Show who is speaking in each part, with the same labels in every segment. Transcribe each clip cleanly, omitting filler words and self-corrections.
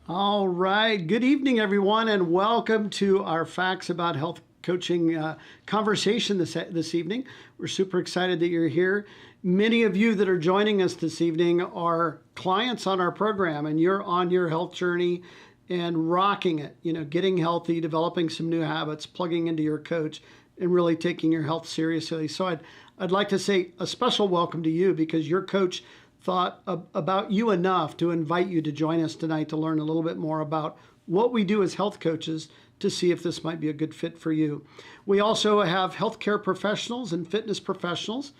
Speaker 1: All right. Good evening, everyone, and welcome to our Facts About Health Coaching conversation this evening. We're super excited that you're here. Many of you that are joining us this evening are clients on our program, and you're on your health journey and rocking it, getting healthy, developing some new habits, plugging into your coach, and really taking your health seriously. So I'd like to say a special welcome to you because your coach thought about you enough to invite you to join us tonight to learn a little bit more about what we do as health coaches to see if this might be a good fit for you. We also have healthcare professionals and fitness professionals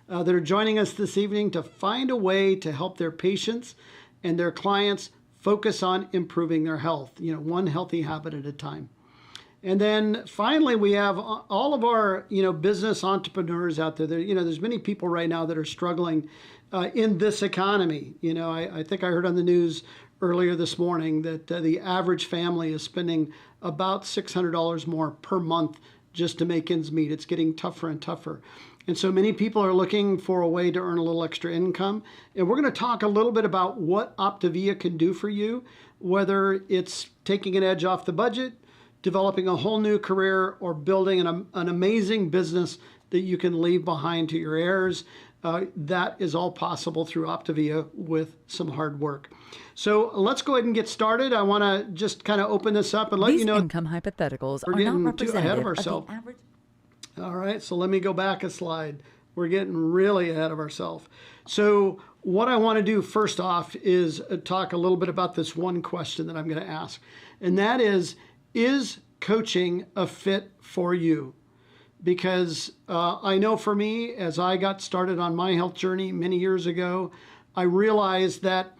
Speaker 1: that are joining us this evening to find a way to help their patients and their clients focus on improving their health, one healthy habit at a time. And then finally, we have all of our, business entrepreneurs out there. There's many people right now that are struggling in this economy. I think I heard on the news earlier this morning that the average family is spending about $600 more per month just to make ends meet. It's getting tougher and tougher. And so many people are looking for a way to earn a little extra income. And we're going to talk a little bit about what Optavia can do for you, whether it's taking an edge off the budget, developing a whole new career, or building an amazing business that you can leave behind to your heirs. That is all possible through Optavia with some hard work. So let's go ahead and get started. I want to just kind of open this up and let you know
Speaker 2: these income hypotheticals are not representative
Speaker 1: ahead of ourselves. All right, so let me go back a slide. We're getting really ahead of ourselves. So what I want to do first off is talk a little bit about this one question that I'm going to ask. And that is coaching a fit for you? Because I know for me, as I got started on my health journey many years ago, I realized that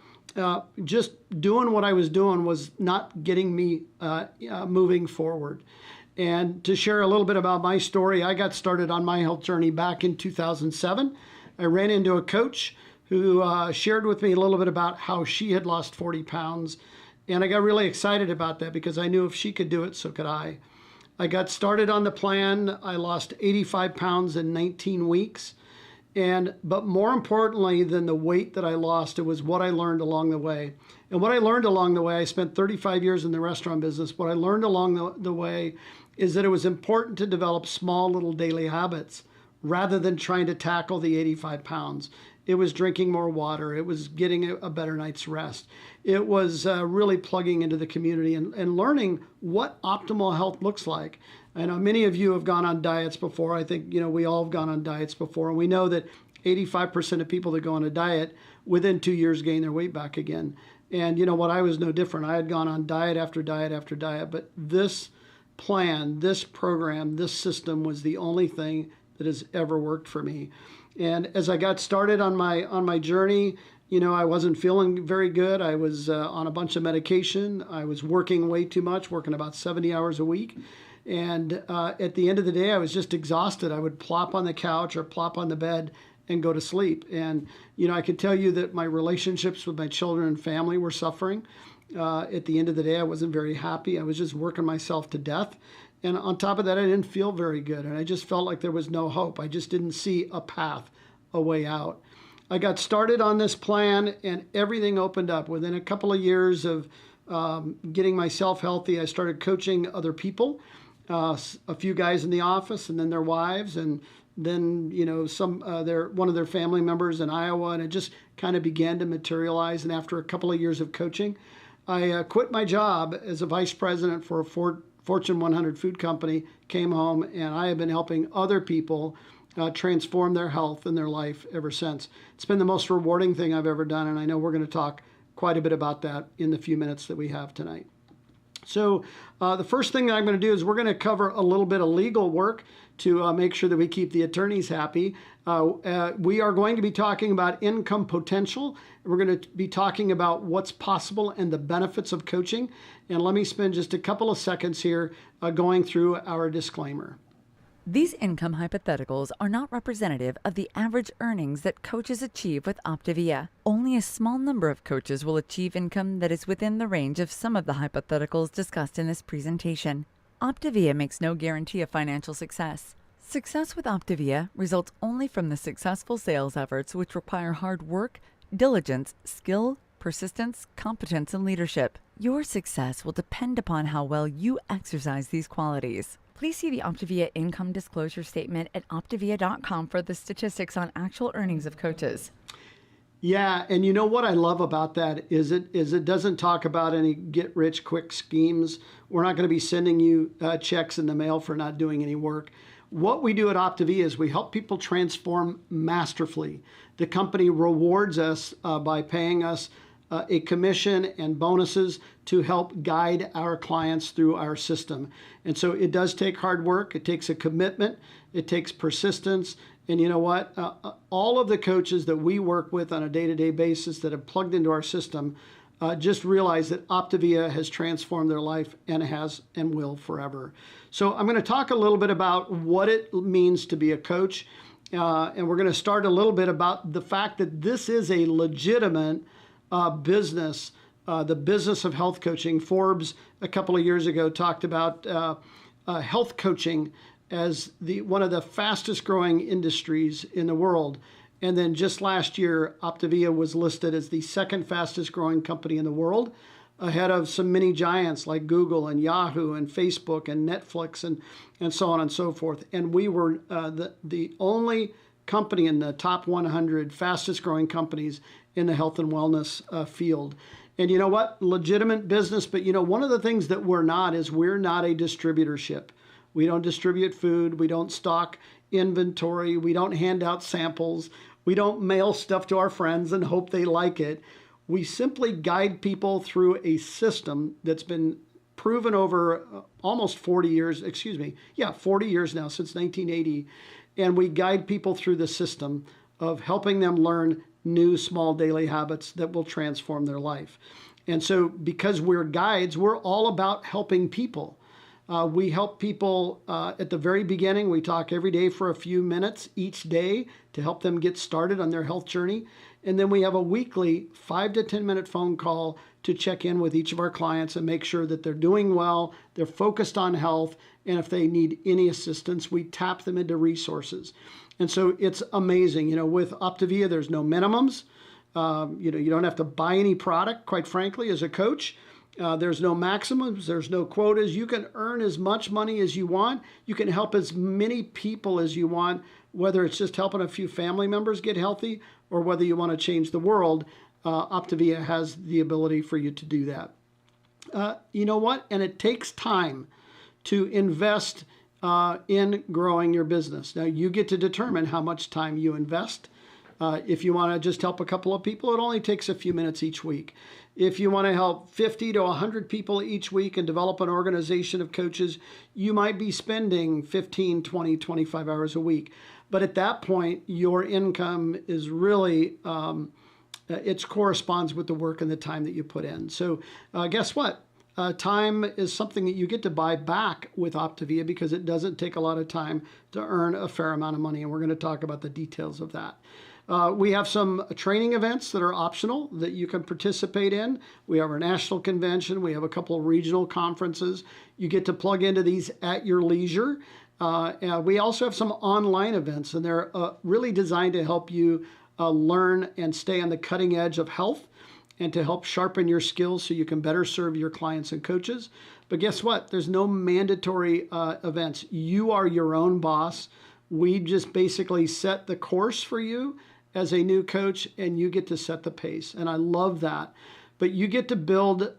Speaker 1: just doing what I was doing was not getting me moving forward. And to share a little bit about my story, I got started on my health journey back in 2007. I ran into a coach who shared with me a little bit about how she had lost 40 pounds. And I got really excited about that because I knew if she could do it, so could I. I got started on the plan. I lost 85 pounds in 19 weeks. But more importantly than the weight that I lost, it was what I learned along the way. And what I learned along the way, I spent 35 years in the restaurant business. What I learned along the way is that it was important to develop small little daily habits rather than trying to tackle the 85 pounds. It was drinking more water. It was getting a better night's rest. It was really plugging into the community and learning what optimal health looks like. I know many of you have gone on diets before. I think, we all have gone on diets before. And we know that 85% of people that go on a diet within 2 years gain their weight back again. And you know what? I was no different. I had gone on diet after diet after diet. But this plan, this program, this system was the only thing that has ever worked for me. And as I got started on my journey, I wasn't feeling very good. I was on a bunch of medication. I was working way too much, working about 70 hours a week. And at the end of the day, I was just exhausted. I would plop on the couch or plop on the bed and go to sleep. And, I could tell you that my relationships with my children and family were suffering. At the end of the day, I wasn't very happy. I was just working myself to death. And on top of that, I didn't feel very good. And I just felt like there was no hope. I just didn't see a path, a way out. I got started on this plan and everything opened up. Within a couple of years of getting myself healthy, I started coaching other people, a few guys in the office and then their wives. And then, one of their family members in Iowa. And it just kind of began to materialize. And after a couple of years of coaching, I quit my job as a vice president for a Fortune 100 food company, came home, and I have been helping other people transform their health and their life ever since. It's been the most rewarding thing I've ever done, and I know we're going to talk quite a bit about that in the few minutes that we have tonight. So the first thing that I'm going to do is we're going to cover a little bit of legal work to make sure that we keep the attorneys happy. We are going to be talking about income potential. We're going to be talking about what's possible and the benefits of coaching. And let me spend just a couple of seconds here going through our disclaimer.
Speaker 2: These income hypotheticals are not representative of the average earnings that coaches achieve with Optavia. Only a small number of coaches will achieve income that is within the range of some of the hypotheticals discussed in this presentation. Optavia makes no guarantee of financial success. Success with Optavia results only from the successful sales efforts which require hard work, diligence, skill, persistence, competence, and leadership. Your success will depend upon how well you exercise these qualities. Please see the Optavia income disclosure statement at optavia.com for the statistics on actual earnings of coaches.
Speaker 1: Yeah, and you know what I love about that is it doesn't talk about any get-rich-quick schemes. We're not going to be sending you checks in the mail for not doing any work. What we do at Optavia is we help people transform masterfully. The company rewards us by paying us a commission and bonuses to help guide our clients through our system. And so it does take hard work. It takes a commitment. It takes persistence. And you know what? All of the coaches that we work with on a day-to-day basis that have plugged into our system just realize that Optavia has transformed their life and has and will forever. So I'm going to talk a little bit about what it means to be a coach. And we're going to start a little bit about the fact that this is a legitimate business, the business of health coaching. Forbes a couple of years ago talked about health coaching as one of the fastest growing industries in the world. And then just last year, Optavia was listed as the second fastest growing company in the world, ahead of some mini giants like Google and Yahoo and Facebook and Netflix and so on and so forth. And we were the only company in the top 100 fastest growing companies in the health and wellness field. And you know what? Legitimate business. But you know, one of the things that we're not is we're not a distributorship. We don't distribute food. We don't stock inventory. We don't hand out samples. We don't mail stuff to our friends and hope they like it. We simply guide people through a system that's been proven over almost 40 years, 40 years now, since 1980. And we guide people through the system of helping them learn new small daily habits that will transform their life. And so because we're guides, we're all about helping people. We help people at the very beginning. We talk every day for a few minutes each day to help them get started on their health journey. And then we have a weekly 5 to 10 minute phone call to check in with each of our clients and make sure that they're doing well, they're focused on health, and if they need any assistance, we tap them into resources. And so it's amazing. You know, with Optavia, there's no minimums. You don't have to buy any product, quite frankly, as a coach. There's no maximums. There's no quotas. You can earn as much money as you want. You can help as many people as you want, whether it's just helping a few family members get healthy or whether you want to change the world. Optavia has the ability for you to do that. You know what? And it takes time to invest in growing your business. Now, you get to determine how much time you invest. If you want to just help a couple of people, it only takes a few minutes each week. If you want to help 50 to 100 people each week and develop an organization of coaches, you might be spending 15, 20, 25 hours a week. But at that point, your income is really, it corresponds with the work and the time that you put in. So guess what? Time is something that you get to buy back with Optavia because it doesn't take a lot of time to earn a fair amount of money. And we're going to talk about the details of that. We have some training events that are optional that you can participate in. We have our national convention. We have a couple of regional conferences. You get to plug into these at your leisure. We also have some online events, and they're really designed to help you learn and stay on the cutting edge of health and to help sharpen your skills so you can better serve your clients and coaches. But guess what? There's no mandatory events. You are your own boss. We just basically set the course for you as a new coach, and you get to set the pace. And I love that. But you get to build,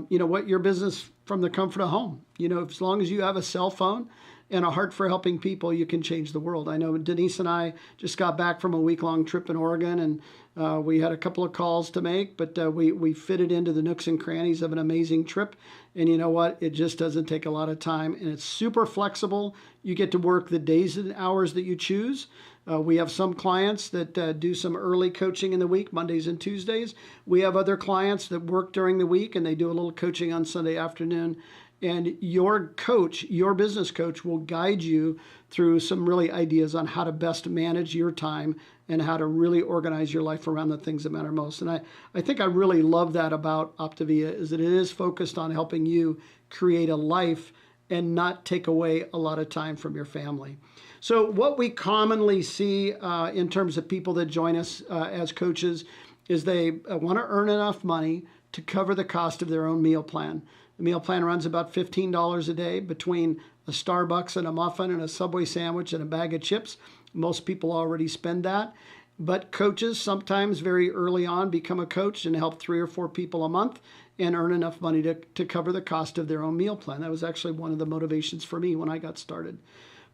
Speaker 1: your business from the comfort of home. You know, as long as you have a cell phone and a heart for helping people, you can change the world. I know Denise and I just got back from a week-long trip in Oregon, and we had a couple of calls to make, but we fitted into the nooks and crannies of an amazing trip. And you know what? It just doesn't take a lot of time, and it's super flexible. You get to work the days and hours that you choose. We have some clients that do some early coaching in the week, Mondays and Tuesdays. We have other clients that work during the week, and they do a little coaching on Sunday afternoon. And your coach, your business coach, will guide you through some really ideas on how to best manage your time and how to really organize your life around the things that matter most. And I think I really love that about Optavia, is that it is focused on helping you create a life and not take away a lot of time from your family. So what we commonly see in terms of people that join us as coaches is they want to earn enough money to cover the cost of their own meal plan. The meal plan runs about $15 a day between a Starbucks and a muffin and a Subway sandwich and a bag of chips. Most people already spend that. But coaches sometimes very early on become a coach and help 3 or 4 people a month and earn enough money to cover the cost of their own meal plan. That was actually one of the motivations for me when I got started.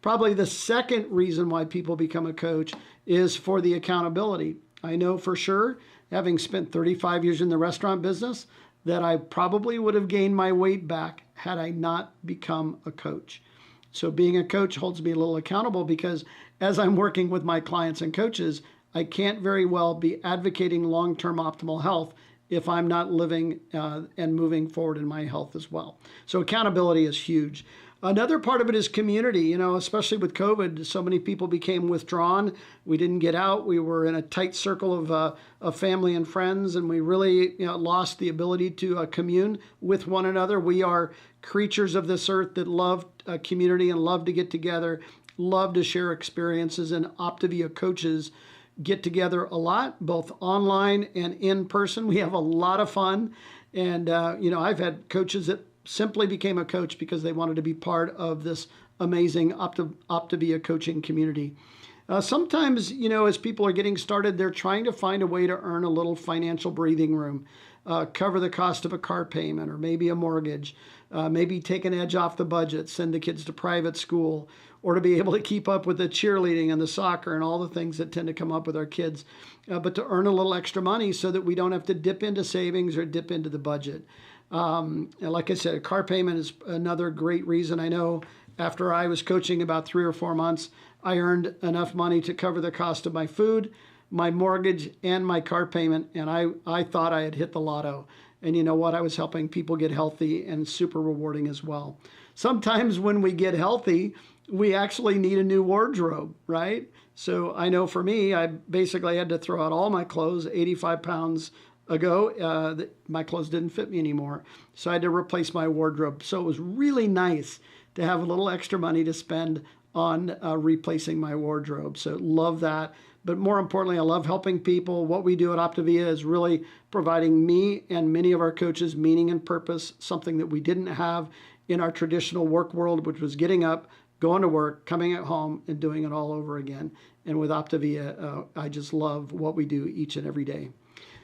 Speaker 1: Probably the second reason why people become a coach is for the accountability. I know for sure, having spent 35 years in the restaurant business, that I probably would have gained my weight back had I not become a coach. So being a coach holds me a little accountable because as I'm working with my clients and coaches, I can't very well be advocating long-term optimal health if I'm not living and moving forward in my health as well. So accountability is huge. Another part of it is community, especially with COVID, so many people became withdrawn. We didn't get out. We were in a tight circle of family and friends, and we really lost the ability to commune with one another. We are creatures of this earth that love community and love to get together, love to share experiences, and Optavia coaches get together a lot, both online and in person. We have a lot of fun. And, I've had coaches that simply became a coach because they wanted to be part of this amazing Optavia coaching community. Sometimes, as people are getting started, they're trying to find a way to earn a little financial breathing room, cover the cost of a car payment or maybe a mortgage, maybe take an edge off the budget, send the kids to private school, or to be able to keep up with the cheerleading and the soccer and all the things that tend to come up with our kids, but to earn a little extra money so that we don't have to dip into savings or dip into the budget. Like I said, a car payment is another great reason. I know after I was coaching about 3 or 4 months, I earned enough money to cover the cost of my food, my mortgage, and my car payment, and I thought I had hit the lotto. And you know what? I was helping people get healthy and super rewarding as well. Sometimes when we get healthy, we actually need a new wardrobe, right? So I know for me, I basically had to throw out all my clothes 85 pounds ago. My clothes didn't fit me anymore. So I had to replace my wardrobe. So it was really nice to have a little extra money to spend on replacing my wardrobe. So love that. But more importantly, I love helping people. What we do at Optavia is really providing me and many of our coaches meaning and purpose, something that we didn't have in our traditional work world, which was getting up, going to work, coming at home, and doing it all over again. And with Optavia, I just love what we do each and every day.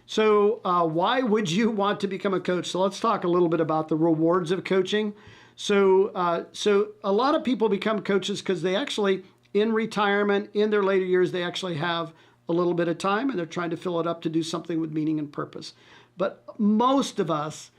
Speaker 1: So why would you want to become a coach? So let's talk a little bit about the rewards of coaching. So a lot of people become coaches because they actually, in retirement, in their later years, they actually have a little bit of time and they're trying to fill it up to do something with meaning and purpose. But most of us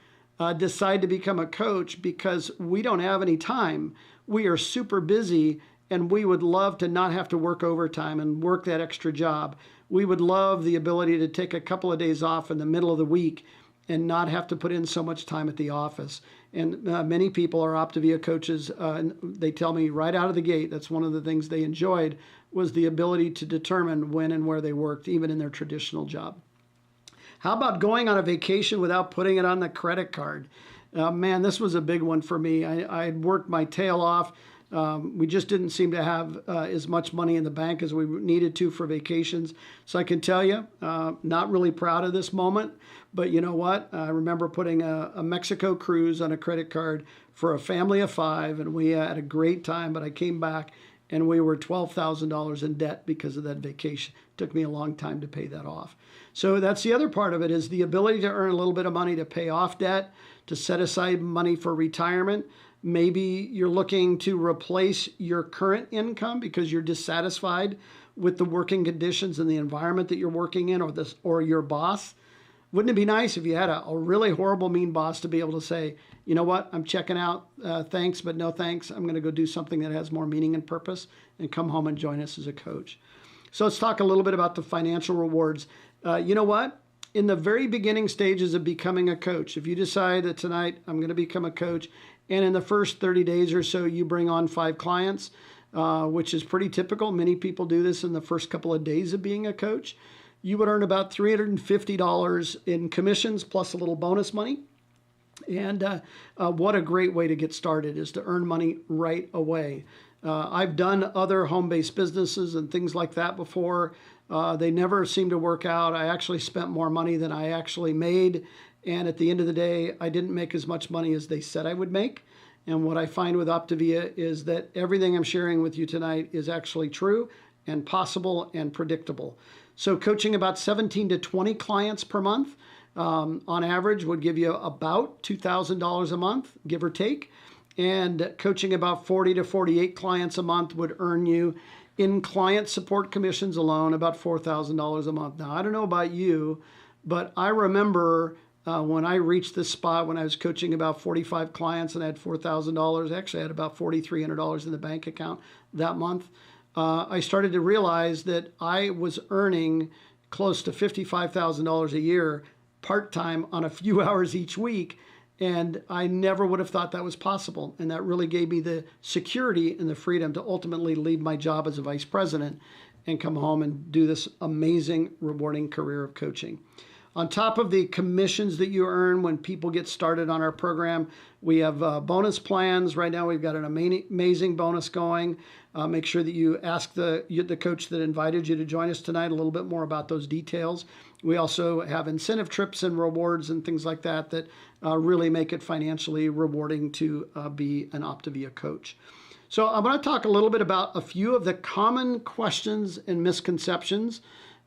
Speaker 1: decide to become a coach because we don't have any time. We are super busy and we would love to not have to work overtime and work that extra job. We would love the ability to take a couple of days off in the middle of the week and not have to put in so much time at the office. And many people are Optavia coaches. And they tell me right out of the gate, that's one of the things they enjoyed was the ability to determine when and where they worked, even in their traditional job. How about going on a vacation without putting it on the credit card? Man, this was a big one for me. I worked my tail off. We just didn't seem to have as much money in the bank as we needed to for vacations. So I can tell you, not really proud of this moment, but you know what? I remember putting a Mexico cruise on a credit card for a family of 5, and we had a great time, but I came back and we were $12,000 in debt because of that vacation. It took me a long time to pay that off. So that's the other part of it, is the ability to earn a little bit of money to pay off debt, to set aside money for retirement. Maybe you're looking to replace your current income because you're dissatisfied with the working conditions and the environment that you're working in, or your boss. Wouldn't it be nice if you had a really horrible, mean boss to be able to say, you know what, I'm checking out, thanks, but no thanks. I'm going to go do something that has more meaning and purpose and come home and join us as a coach. So let's talk a little bit about the financial rewards. You know what? In the very beginning stages of becoming a coach, if you decide that tonight I'm going to become a coach, and in the first 30 days or so you bring on 5 clients, which is pretty typical. Many people do this in the first couple of days of being a coach. You would earn about $350 in commissions plus a little bonus money. And what a great way to get started is to earn money right away. I've done other home-based businesses and things like that before. They never seemed to work out. I actually spent more money than I actually made. And at the end of the day, I didn't make as much money as they said I would make. And what I find with Optavia is that everything I'm sharing with you tonight is actually true and possible and predictable. So coaching about 17 to 20 clients per month on average would give you about $2,000 a month, give or take. And coaching about 40 to 48 clients a month would earn you in client support commissions alone about $4,000 a month. Now, I don't know about you, but I remember when I reached this spot when I was coaching about 45 clients and I had $4,000, actually I had about $4,300 in the bank account that month. I started to realize that I was earning close to $55,000 a year part-time on a few hours each week. And I never would have thought that was possible. And that really gave me the security and the freedom to ultimately leave my job as a vice president and come home and do this amazing, rewarding career of coaching. On top of the commissions that you earn when people get started on our program, we have bonus plans. Right now, we've got an amazing bonus going. Make sure that you ask the coach that invited you to join us tonight a little bit more about those details. We also have incentive trips and rewards and things like that that really make it financially rewarding to be an Optavia coach. So I'm going to talk a little bit about a few of the common questions and misconceptions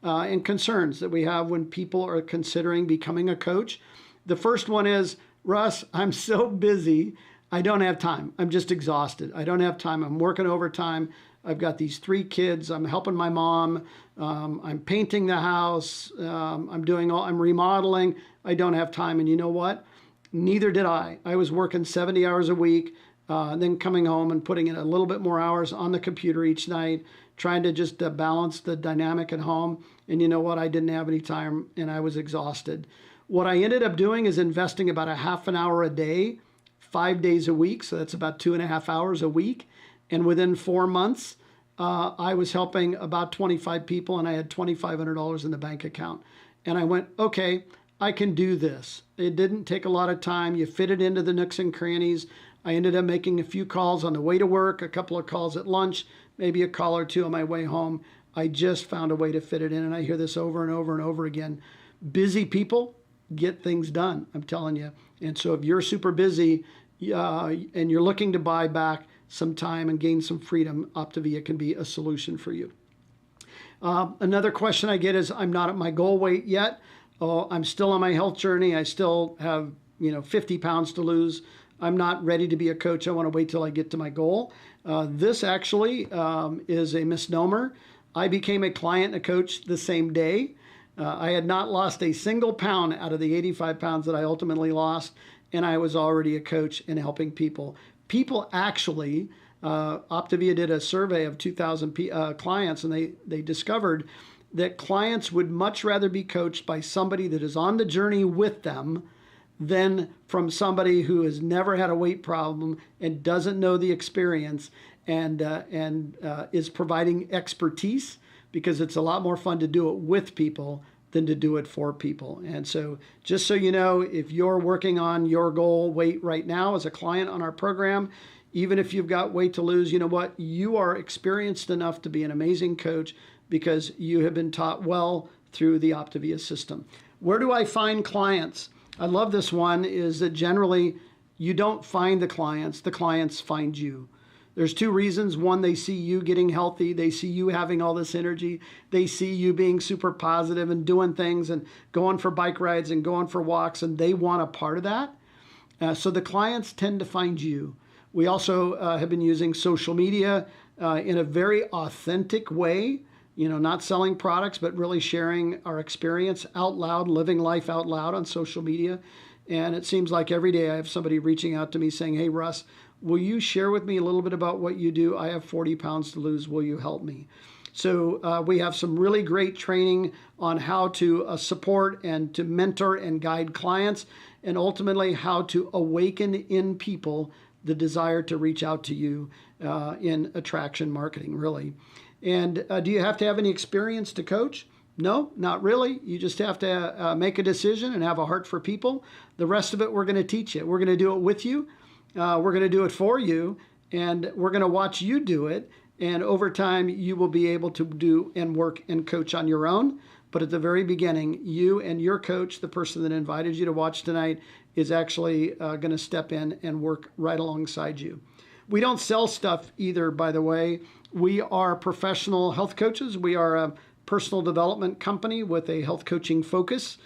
Speaker 1: and concerns that we have when people are considering becoming a coach. The first one is, Russ, I'm so busy, I don't have time. I'm just exhausted. I don't have time. I'm working overtime. I've got these 3 kids. I'm helping my mom. I'm painting the house. I'm remodeling. I don't have time. And you know what? Neither did I. I was working 70 hours a week, then coming home and putting in a little bit more hours on the computer each night, trying to just balance the dynamic at home. And you know what? I didn't have any time and I was exhausted. What I ended up doing is investing about a half an hour a day, 5 days a week. So that's about 2.5 hours a week. And within 4 months, I was helping about 25 people and I had $2,500 in the bank account. And I went, okay, I can do this. It didn't take a lot of time. You fit it into the nooks and crannies. I ended up making a few calls on the way to work, a couple of calls at lunch, maybe a call or two on my way home. I just found a way to fit it in. And I hear this over and over and over again. Busy people get things done, I'm telling you. And so if you're super busy and you're looking to buy back some time and gain some freedom, Optavia can be a solution for you. Another question I get is, I'm not at my goal weight yet. Oh, I'm still on my health journey. I still have 50 pounds to lose. I'm not ready to be a coach. I want to wait till I get to my goal. This actually is a misnomer. I became a client and a coach the same day. I had not lost a single pound out of the 85 pounds that I ultimately lost, and I was already a coach and helping people. People actually, Optavia did a survey of 2,000 clients, and they discovered that clients would much rather be coached by somebody that is on the journey with them than from somebody who has never had a weight problem and doesn't know the experience and is providing expertise, because it's a lot more fun to do it with people than to do it for people. And so just so you know, if you're working on your goal weight right now as a client on our program, even if you've got weight to lose, you know what? You are experienced enough to be an amazing coach because you have been taught well through the Optavia system. Where do I find clients? I love this one, is that generally you don't find the clients find you. There's 2 reasons. One, they see you getting healthy. They see you having all this energy. They see you being super positive and doing things and going for bike rides and going for walks, and they want a part of that. So the clients tend to find you. We also have been using social media in a very authentic way, not selling products, but really sharing our experience out loud, living life out loud on social media. And it seems like every day I have somebody reaching out to me saying, hey, Russ, will you share with me a little bit about what you do? I have 40 pounds to lose. Will you help me? So we have some really great training on how to support and to mentor and guide clients, and ultimately how to awaken in people the desire to reach out to you in attraction marketing, really. And do you have to have any experience to coach? No, not really. You just have to make a decision and have a heart for people. The rest of it, we're going to teach you. We're going to do it with you. We're going to do it for you. And we're going to watch you do it. And over time, you will be able to do and work and coach on your own. But at the very beginning, you and your coach, the person that invited you to watch tonight, is actually going to step in and work right alongside you. We don't sell stuff either, by the way. We are professional health coaches. We are a personal development company with a health coaching focus.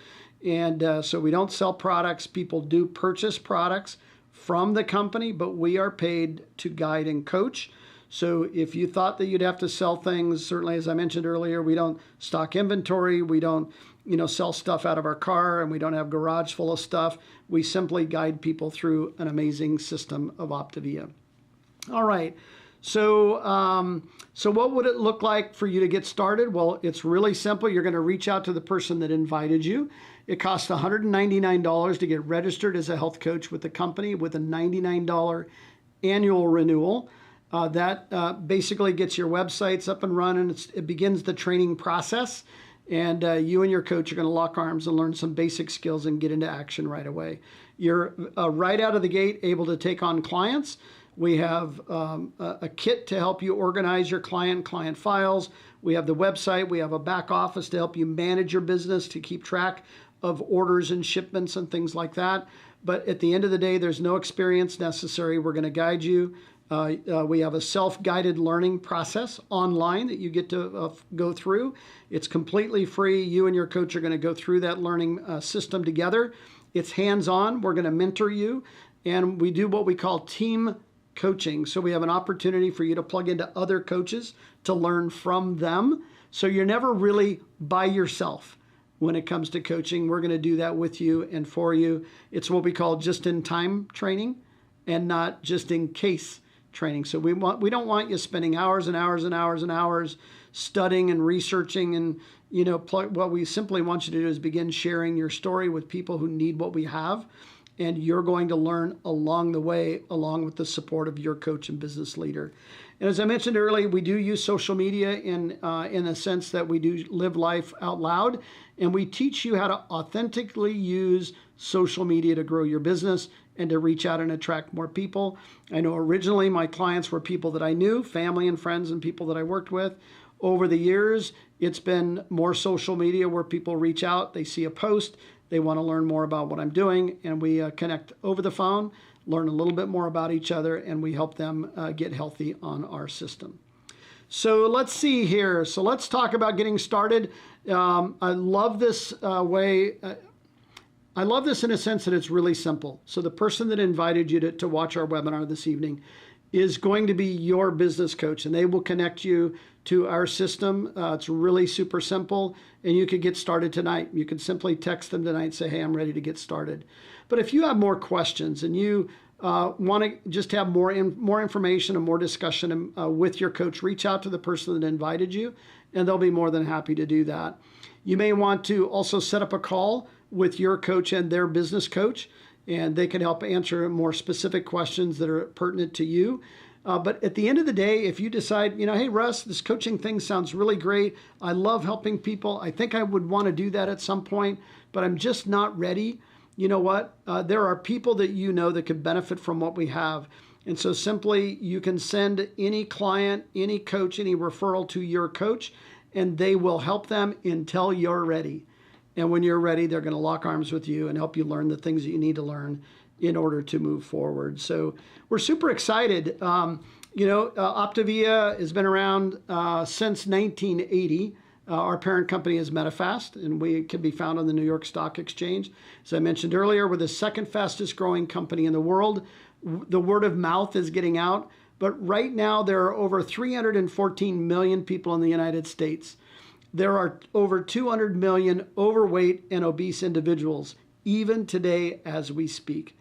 Speaker 1: And so we don't sell products. People do purchase products from the company, but we are paid to guide and coach. So if you thought that you'd have to sell things, certainly as I mentioned earlier, we don't stock inventory. We don't, sell stuff out of our car, and we don't have garage full of stuff. We simply guide people through an amazing system of Optavia. All right. So, so what would it look like for you to get started? Well, it's really simple. You're going to reach out to the person that invited you. It costs $199 to get registered as a health coach with the company with a $99 annual renewal. That basically gets your websites up and running. It begins the training process. And you and your coach are going to lock arms and learn some basic skills and get into action right away. You're right out of the gate able to take on clients. We have a kit to help you organize your client files. We have the website. We have a back office to help you manage your business, to keep track of orders and shipments and things like that. But at the end of the day, there's no experience necessary. We're going to guide you. We have a self-guided learning process online that you get to go through. It's completely free. You and your coach are going to go through that learning system together. It's hands-on. We're going to mentor you. And we do what we call team coaching. So we have an opportunity for you to plug into other coaches to learn from them. So you're never really by yourself when it comes to coaching. We're going to do that with you and for you. It's what we call just-in-time training and not just-in-case training. So we don't want you spending hours and hours and hours and hours studying and researching. And what we simply want you to do is begin sharing your story with people who need what we have. And you're going to learn along the way, along with the support of your coach and business leader. And as I mentioned earlier, we do use social media in the sense that we do live life out loud. And we teach you how to authentically use social media to grow your business and to reach out and attract more people. I know originally my clients were people that I knew, family and friends and people that I worked with. Over the years, it's been more social media where people reach out, they see a post, they want to learn more about what I'm doing, and we connect over the phone, learn a little bit more about each other, and we help them get healthy on our system. So let's see here. So let's talk about getting started. I love this way. I love this in a sense that it's really simple. So the person that invited you to watch our webinar this evening is going to be your business coach, and they will connect you to our system. It's really super simple, and you could get started tonight. You can simply text them tonight and say, hey, I'm ready to get started. But if you have more questions and you want to just have more information and more discussion with your coach, reach out to the person that invited you, and they'll be more than happy to do that. You may want to also set up a call with your coach and their business coach, and they can help answer more specific questions that are pertinent to you. But at the end of the day, if you decide, hey, Russ, this coaching thing sounds really great. I love helping people. I think I would want to do that at some point, but I'm just not ready. You know what? There are people that that could benefit from what we have. And so simply you can send any client, any coach, any referral to your coach, and they will help them until you're ready. And when you're ready, they're going to lock arms with you and help you learn the things that you need to learn in order to move forward. So we're super excited. Optavia has been around since 1980. Our parent company is Medifast, and we can be found on the New York Stock Exchange. As I mentioned earlier, we're the second fastest growing company in the world. The word of mouth is getting out. But right now, there are over 314 million people in the United States. There are over 200 million overweight and obese individuals, even today as we speak.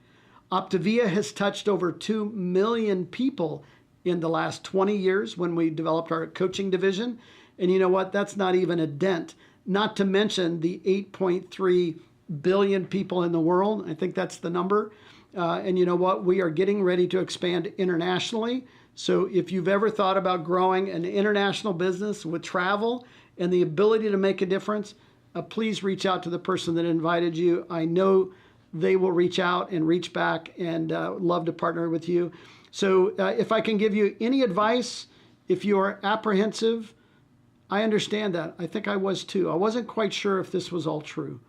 Speaker 1: Optavia has touched over 2 million people in the last 20 years when we developed our coaching division. And you know what? That's not even a dent, not to mention the 8.3 billion people in the world. I think that's the number. And you know what? We are getting ready to expand internationally. So if you've ever thought about growing an international business with travel and the ability to make a difference, please reach out to the person that invited you. I know they will reach out and reach back and love to partner with you. So if I can give you any advice, if you are apprehensive, I understand that. I think I was too. I wasn't quite sure if this was all true.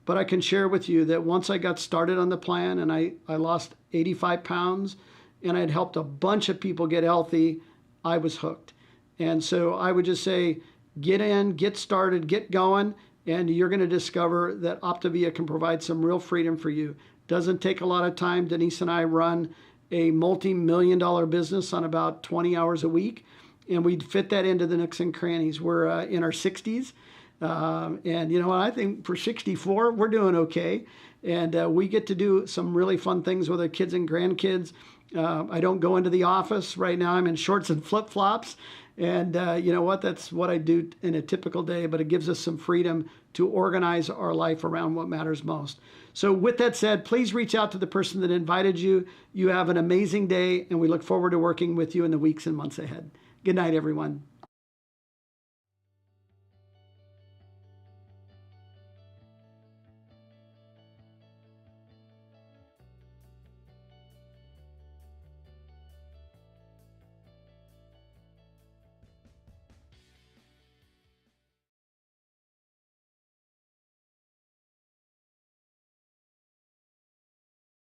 Speaker 1: But I can share with you that once I got started on the plan and I lost 85 pounds and I'd helped a bunch of people get healthy, I was hooked. And so I would just say, get in, get started, get going, and you're going to discover that Optavia can provide some real freedom for you. Doesn't take a lot of time. Denise and I run a multi-million-dollar business on about 20 hours a week, and we fit that into the nooks and crannies. We're in our 60s. And you know what, I think for 64, we're doing okay. And we get to do some really fun things with our kids and grandkids. I don't go into the office. Right now I'm in shorts and flip-flops. And you know what, that's what I do in a typical day, but it gives us some freedom to organize our life around what matters most. So with that said, please reach out to the person that invited you. You have an amazing day, and we look forward to working with you in the weeks and months ahead. Good night, everyone.